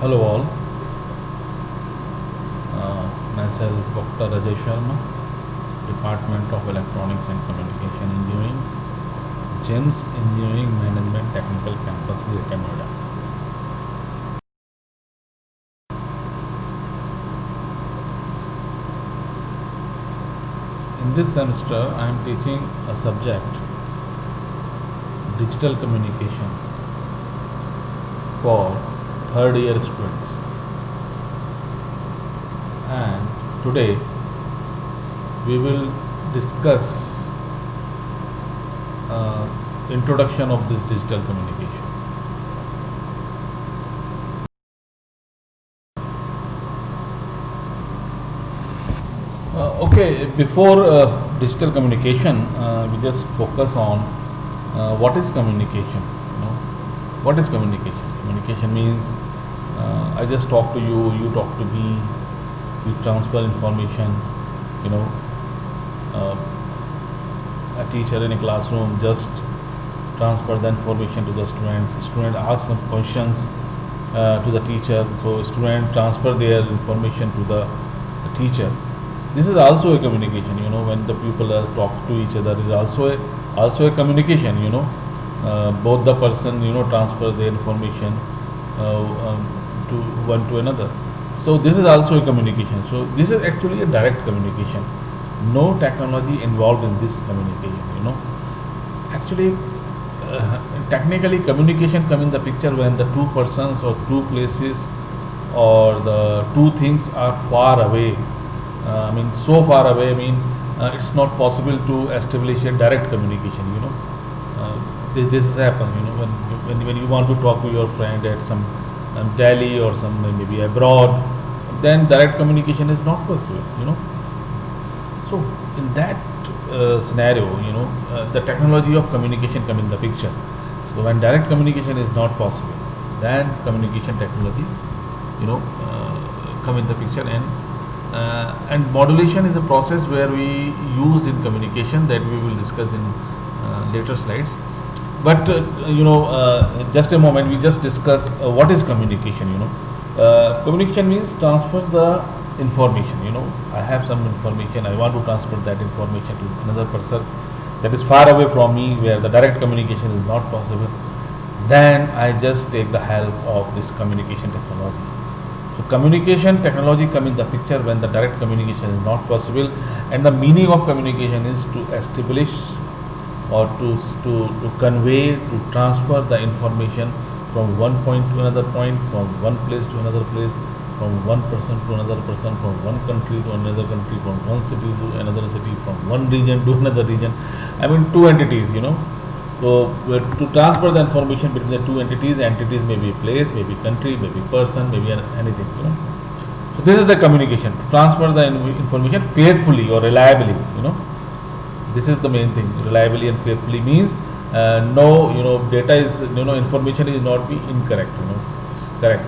Hello all, myself Dr. Rajay Sharma, Department of Electronics and Communication Engineering, GEMS Engineering Management Technical Campus, Greater Noida. In this semester, I am teaching a subject, Digital Communication, for third year students. And today, we will discuss introduction of this digital communication. Okay, before digital communication, we just focus on what is communication. What is communication? Communication means I just talk to you, you talk to me, we transfer information. You know, uh, a teacher in a classroom just transfer the information to the students. Student asks some questions to the teacher, so student transfer their information to the teacher. This is also a communication. When the people are talk to each other, is also a communication. Both the person transfer their information to one to another. So this is also a communication. So this is actually a direct communication. No technology involved in this communication. Actually, technically communication come in the picture when the two persons or two places or the two things are far away. So far away. It's not possible to establish a direct communication. This has happened. When you want to talk to your friend at some Delhi or some maybe abroad, then direct communication is not possible. So in that scenario, the technology of communication come in the picture. So when direct communication is not possible, then communication technology, come in the picture. And modulation is a process where we used in communication that we will discuss in later slides. But just a moment, we just discuss what is communication. Communication means transfer the information. I have some information, I want to transfer that information to another person that is far away from me, where the direct communication is not possible. Then I just take the help of this communication technology. So communication technology come in the picture when the direct communication is not possible, and the meaning of communication is to establish or to convey, to transfer the information from one point to another point, from one place to another place, from one person to another person, from one country to another country, from one city to another city, from one region to another region. Two entities. So to transfer the information between the two entities may be a place, maybe country, maybe person, maybe anything. So this is the communication, to transfer the information faithfully or reliably. This is the main thing. Reliably and faithfully means no, data is, information is not be incorrect. It's correct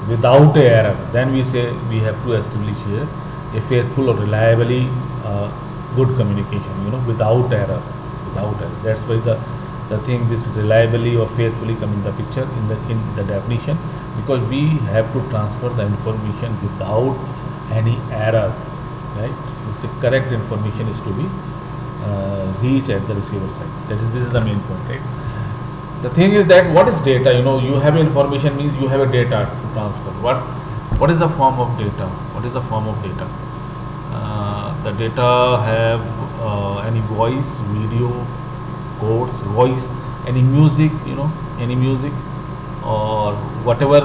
without a error. Then we say we have to establish here a faithful or reliably good communication. Without error. That's why the thing, this reliably or faithfully come in the picture in the definition, because we have to transfer the information without any error, right? It's the correct information is to be reach at the receiver side. This is the main point, right? The thing is that what is data? You have information means you have a data to transfer. What is the form of data? What is the form of data? The data have any voice, video, codes, voice, any music, any music, or whatever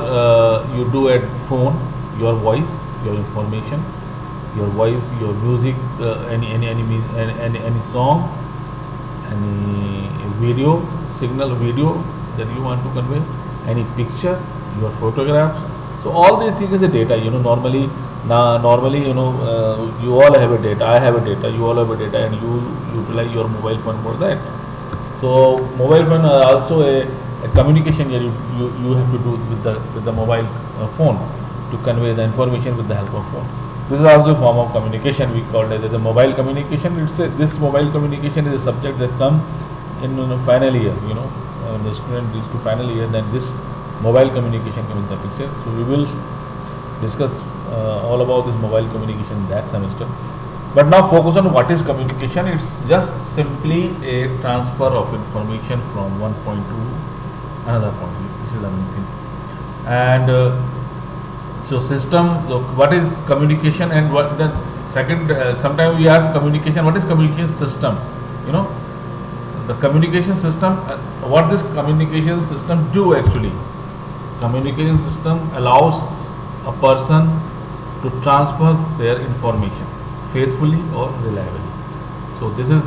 you do at phone, your voice, your information, your voice, your music, any song, any video, signal video that you want to convey, any picture, your photographs. So all these things is a data. Normally, you all have a data. I have a data. You all have a data, and you utilize your mobile phone for that. So mobile phone also a communication here you have to do with the mobile phone to convey the information with the help of phone. This is also a form of communication. We call it as a mobile communication. This mobile communication is a subject that come in final year. When the student reach to final year, then this mobile communication comes in the picture. So we will discuss all about this mobile communication that semester. But now focus on what is communication. It's just simply a transfer of information from one point to another point. This is the main thing. And so system, so what is communication and what the second, sometimes we ask communication, what is communication system? You know, the communication system, what this communication system do actually? Communication system allows a person to transfer their information faithfully or reliably. So this is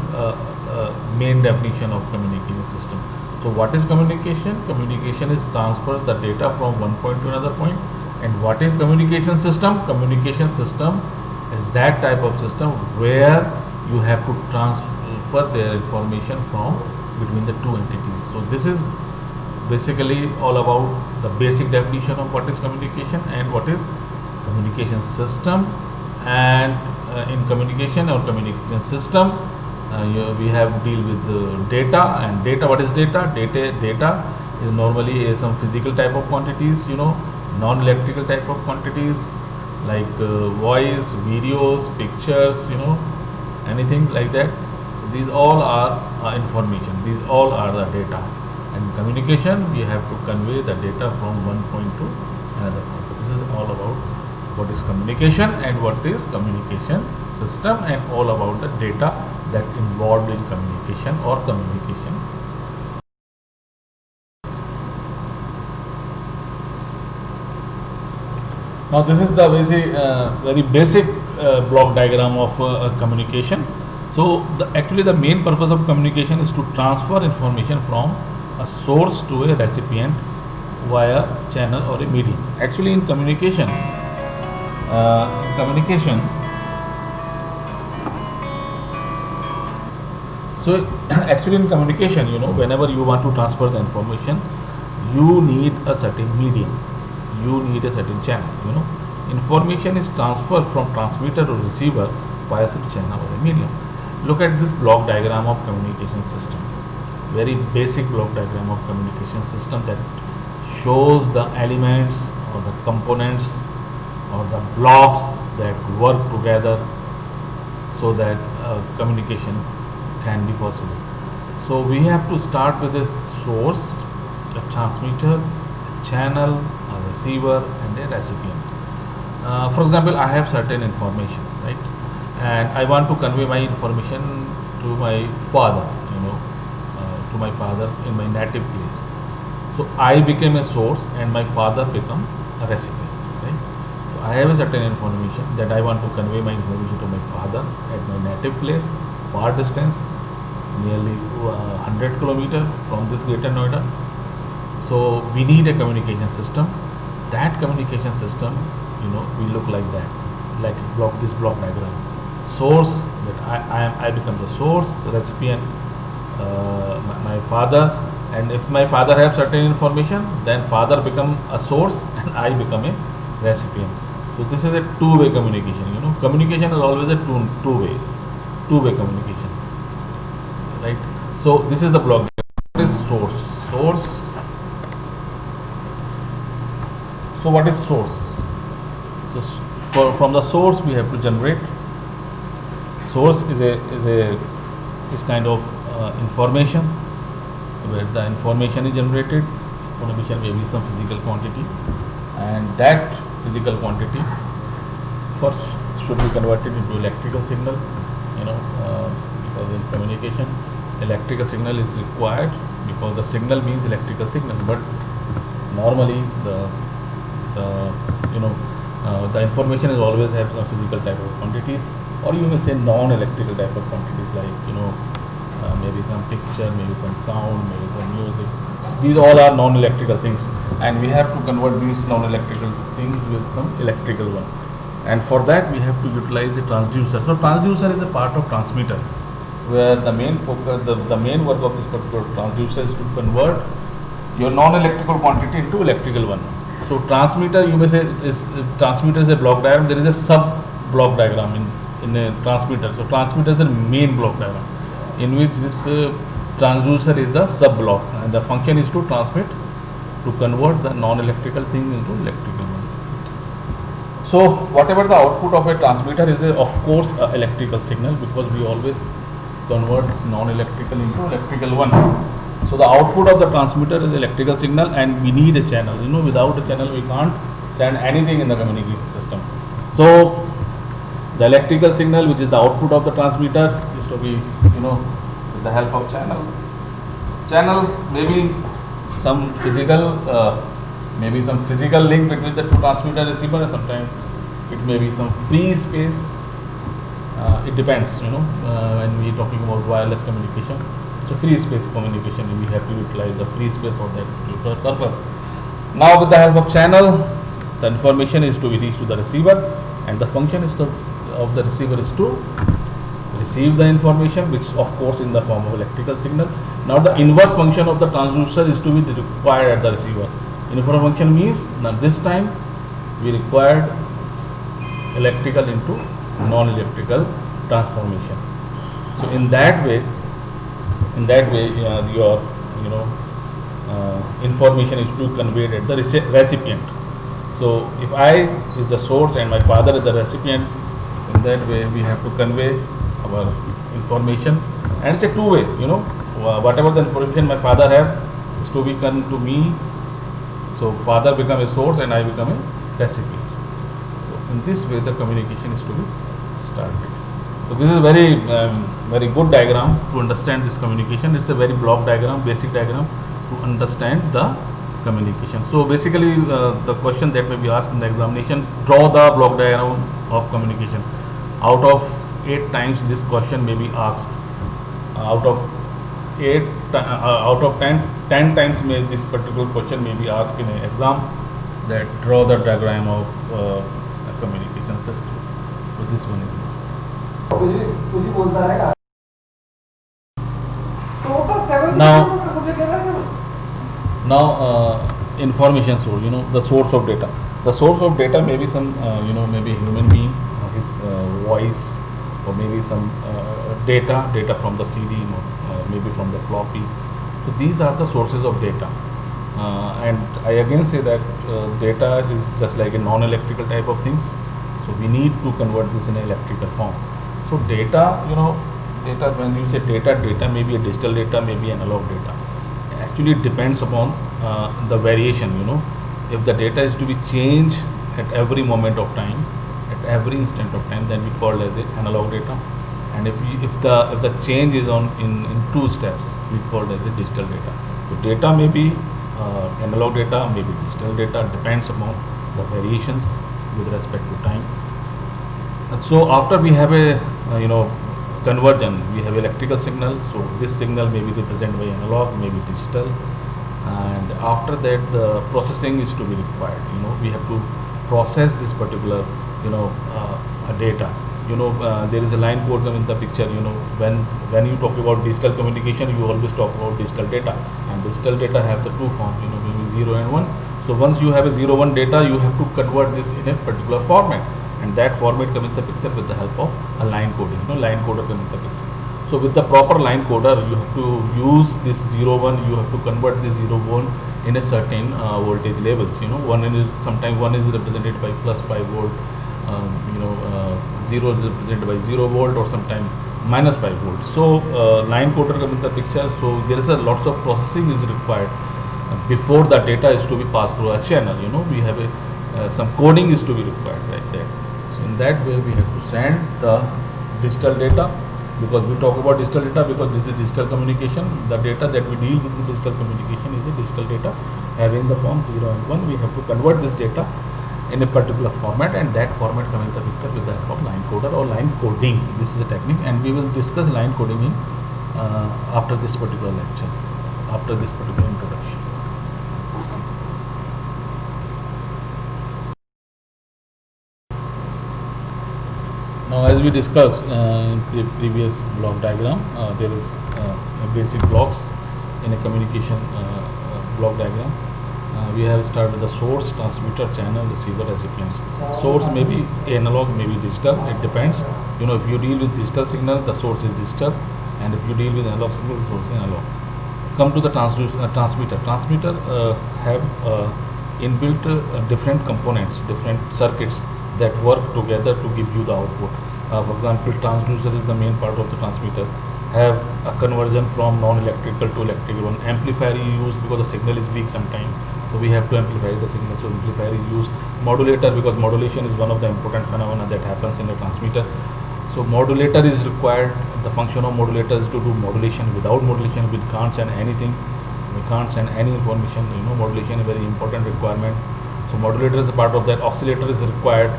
main definition of communication system. So what is communication? Communication is transfer the data from one point to another point. And what is communication system? Communication system is that type of system where you have to transfer their information from between the two entities. So this is basically all about the basic definition of what is communication and what is communication system. And in communication or communication system, we have to deal with data. And data, what is data? Data is normally some physical type of quantities, non-electrical type of quantities like voice, videos, pictures, anything like that. These all are information. These all are the data. And communication, we have to convey the data from one point to another point. This is all about what is communication and what is communication system, and all about the data that involved in communication or communication. Now this is the very basic block diagram of communication. So actually the main purpose of communication is to transfer information from a source to a recipient via channel or a medium. Actually in communication, so actually in communication, whenever you want to transfer the information, you need a certain medium, you need a certain channel. Information is transferred from transmitter to receiver via some channel or a medium. Look at this block diagram of communication system. Very basic block diagram of communication system that shows the elements or the components or the blocks that work together so that communication can be possible. So we have to start with a source, a transmitter, a channel, a receiver, and a recipient. For example, I have certain information, right? And I want to convey my information to my father, to my father in my native place. So I became a source and my father become a recipient, right? So I have a certain information that I want to convey my information to my father at my native place, far distance, nearly 100 kilometers from this Greater Noida. So we need a communication system. That communication system, will look like that, like this block diagram. Source, that I become the source, recipient, my father, and if my father have certain information, then father become a source and I become a recipient. So this is a two-way communication. Communication is always a two-way communication, right? So this is the block. What is source? So what is source? So from the source we have to generate. Source is kind of information where the information is generated. Information may be some physical quantity, and that physical quantity first should be converted into electrical signal. Because in communication, electrical signal is required because the signal means electrical signal. But normally the information is always have some physical type of quantities, or you may say non-electrical type of quantities like maybe some picture, maybe some sound, maybe some music. These all are non-electrical things, and we have to convert these non-electrical things with some electrical one. And for that we have to utilize the transducer. So transducer is a part of transmitter, where the main focus, the main work of this particular transducer is to convert your non-electrical quantity into electrical one. So transmitter, you may say, transmitter is a block diagram. There is a sub block diagram in a transmitter. So transmitter is a main block diagram in which this transducer is the sub block, and the function is to transmit to convert the non-electrical thing into electrical one. So whatever the output of a transmitter is, of course, a electrical signal, because we always convert non-electrical into electrical one. So the output of the transmitter is electrical signal, and we need a channel. Without a channel we can't send anything in the communication system. So the electrical signal, which is the output of the transmitter, is to be, with the help of channel. Channel maybe some physical, link between the two transmitter and receiver, and sometimes it may be some free space. It depends, when we are talking about wireless communication, it's a free space communication, and we have to utilize the free space for that particular purpose. Now, with the help of channel, the information is to be reached to the receiver, and the function of the receiver is to receive the information, which of course in the form of electrical signal. Now the inverse function of the transducer is to be required at the receiver. Inverse function means now this time we required electrical into non-electrical transformation. So in that way your information is to be conveyed at the recipient. So if I is the source and my father is the recipient, in that way we have to convey our information, and it's a two-way. Whatever the information my father have is to be come to me. So father become a source and I become a recipient. So in this way the communication is to be started. So this is a very good diagram to understand this communication. It's a very block diagram, basic diagram to understand the communication. So basically the question that may be asked in the examination, draw the block diagram of communication. Out of 8 times this question may be asked. Out of 10 times this particular question may be asked in an exam, that draw the diagram of a communication system. So this one is. Now information source, the source of data. The source of data may be some, maybe a human being, his voice, or maybe some data from the CD, maybe from the floppy. So these are the sources of data. And I again say that data is just like a non-electrical type of things. So we need to convert this in an electrical form. So data, data, when you say data may be a digital data, may be analog data. Actually it depends upon the variation. If the data is to be changed at every moment of time, at every instant of time, then we call as a analog data. And if the change is in 2 steps, we call as a digital data. So data may be analog data, may be digital data, depends upon the variations with respect to time. And so after we have a conversion, we have electrical signal. So this signal may be represented by analog, may be digital, and after that the processing is to be required. We have to process this particular data. There is a line code come in the picture. When you talk about digital communication, you always talk about digital data, and digital data have the 2 forms, maybe 0 and 1. So once you have a 0-1 data, you have to convert this in a particular format, and that format comes in the picture with the help of a line coding. Line coder comes in the picture. So with the proper line coder, you have to use this 0-1. You have to convert this 0-1 in a certain voltage levels. Sometimes 1 is represented by plus 5 volt. 0 is represented by 0 volt, or sometimes minus 5 volt. So line coder comes in the picture. So there is a lots of processing is required before the data is to be passed through a channel. We have some coding is to be required right there. So in that way we have to send the digital data, because we talk about digital data because this is digital communication. The data that we deal with in digital communication is a digital data having the form 0 and 1. We have to convert this data in a particular format, and that format comes in the picture with the help of line coder or line coding. This is a technique, and we will discuss line coding in after this particular lecture, after this particular introduction. Now, as we discussed in the previous block diagram, there is basic blocks in a communication block diagram. We have started with the source, transmitter, channel, receiver, recipients. Source may be analog, may be digital. It depends. If you deal with digital signal, the source is digital, and if you deal with analog signal, the source is analog. Come to the transmitter. Transmitter have inbuilt different components, different circuits that work together to give you the output. For example, transducer is the main part of the transmitter. Have a conversion from non-electrical to electrical. One amplifier is used because the signal is weak sometimes, so we have to amplify the signal. So amplifier is used. Modulator, because modulation is one of the important phenomena that happens in the transmitter. So modulator is required. The function of modulator is to do modulation. Without modulation, we can't send anything. We can't send any information. Modulation is a very important requirement. So modulator is a part of that. Oscillator is required.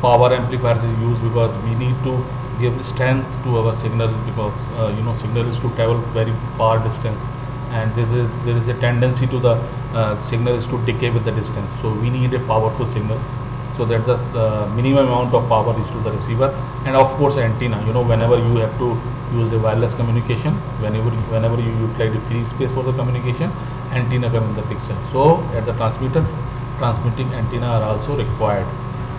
Power amplifiers is used because we need to give strength to our signal, because signal is to travel very far distance, and there is a tendency to the signal is to decay with the distance. So we need a powerful signal, so that the minimum amount of power is to the receiver. And of course antenna, whenever you have to use the wireless communication, whenever you utilize the free space for the communication, antenna come in the picture. So at the transmitter, transmitting antenna are also required.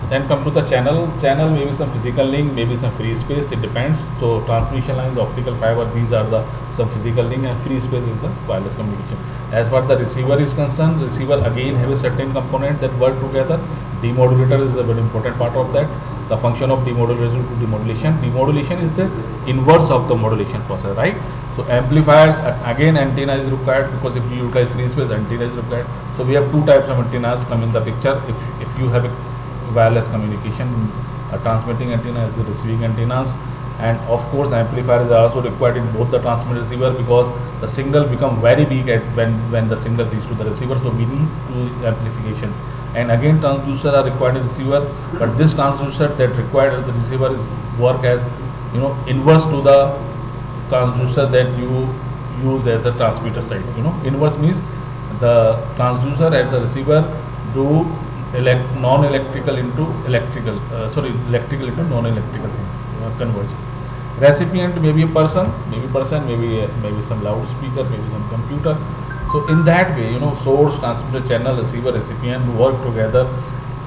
Then come to the channel. Channel, maybe some physical link, maybe some free space, it depends. So transmission lines, optical fiber, these are the some physical link, and free space is the wireless communication. As far the receiver is concerned, receiver again have a certain component that work together. Demodulator is a very important part of that. The function of demodulation to demodulation. Demodulation is the inverse of the modulation process, right? So amplifiers, again antenna is required, because if you utilize free space, antenna is required. So we have two types of antennas come in the picture. If you have a wireless communication, a transmitting antenna as the receiving antennas, and of course amplifiers are also required in both the transmitter receiver, because the signal become very big when the signal reaches to the receiver. So we need two amplifications. And again transducer are required in receiver, but this transducer that required as the receiver is work as inverse to the transducer that you use as the transmitter side. Inverse means the transducer at the receiver do non-electrical into electrical, electrical into non-electrical thing, conversion. Recipient may be a person, maybe some loudspeaker, maybe some computer. So in that way, source, transmitter, channel, receiver, recipient work together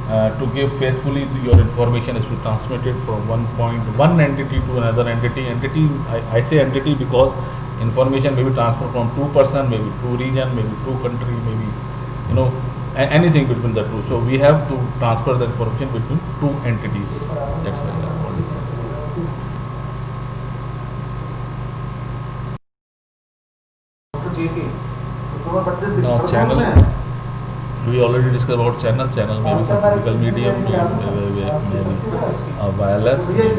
to give faithfully your information is to transmit it from one entity to another entity. I say entity because information may be transferred from two person, maybe two region, maybe two country, maybe anything between the two. So we have to transfer the information between two entities. That's why I call this. Now channel, we already discussed about channel. Channel may be some physical medium, maybe a wireless medium,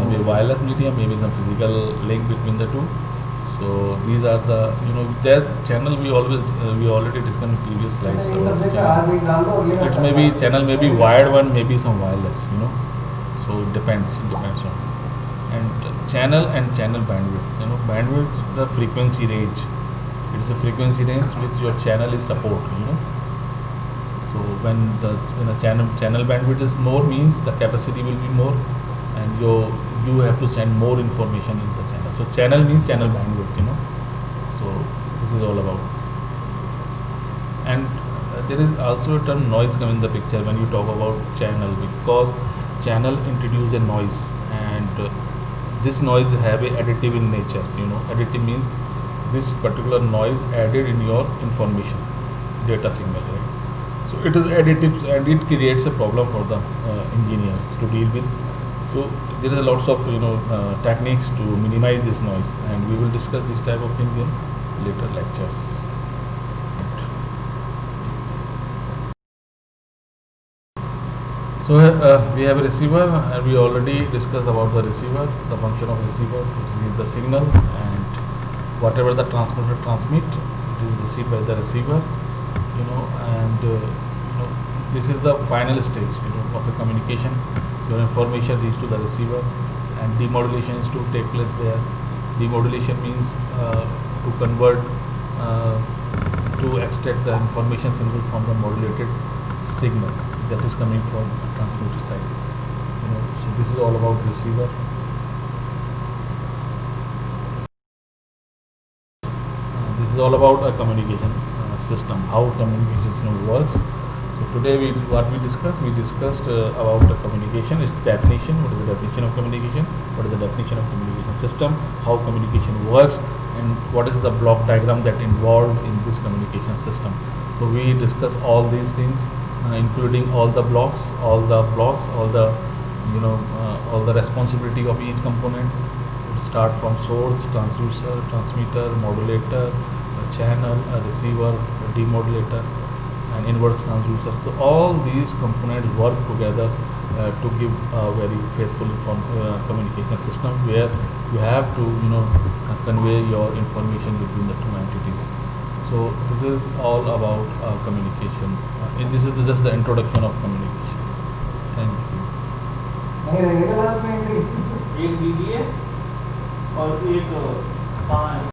maybe wireless medium, maybe some physical link between the two. So these are the that channel we already discussed in previous slides. It may be channel, may be wired one, maybe some wireless. So it depends on. And channel bandwidth. Bandwidth, the frequency range. It is a frequency range which your channel is support. So when the channel bandwidth is more, means the capacity will be more, and you have to send more information in the channel. So channel means channel bandwidth. So this is all about. And there is also a term noise come in the picture when you talk about channel, because channel introduce a noise, and this noise have a additive in nature. Additive means this particular noise added in your information data signal, right? So it is additive, and it creates a problem for the engineers to deal with. So there is lots of techniques to minimize this noise, and we will discuss this type of things in later lectures. So we have a receiver, and we already discussed about the receiver, the function of receiver, which is the signal, and whatever the transmitter transmit, it is received by the receiver. And this is the final stage of the communication. Your information reaches to the receiver, and demodulation is to take place there. Demodulation means to convert, to extract the information signal from the modulated signal that is coming from the transmitter side. So this is all about receiver. This is all about a communication system, how communication system works. So today what we discussed about the communication, its definition, what is the definition of communication, what is the definition of communication system, how communication works, and what is the block diagram that involved in this communication system. So we discuss all these things, including all the blocks, all the all the responsibility of each component. It start from source, transducer, transmitter, modulator, a channel, a receiver, a demodulator, and inverse transducer. So all these components work together to give a very faithful communication system where you have to convey your information between the two entities. So this is all about communication. And this is just the introduction of communication. Thank you. नहीं रहेगा last में एक दीजिए और एक 5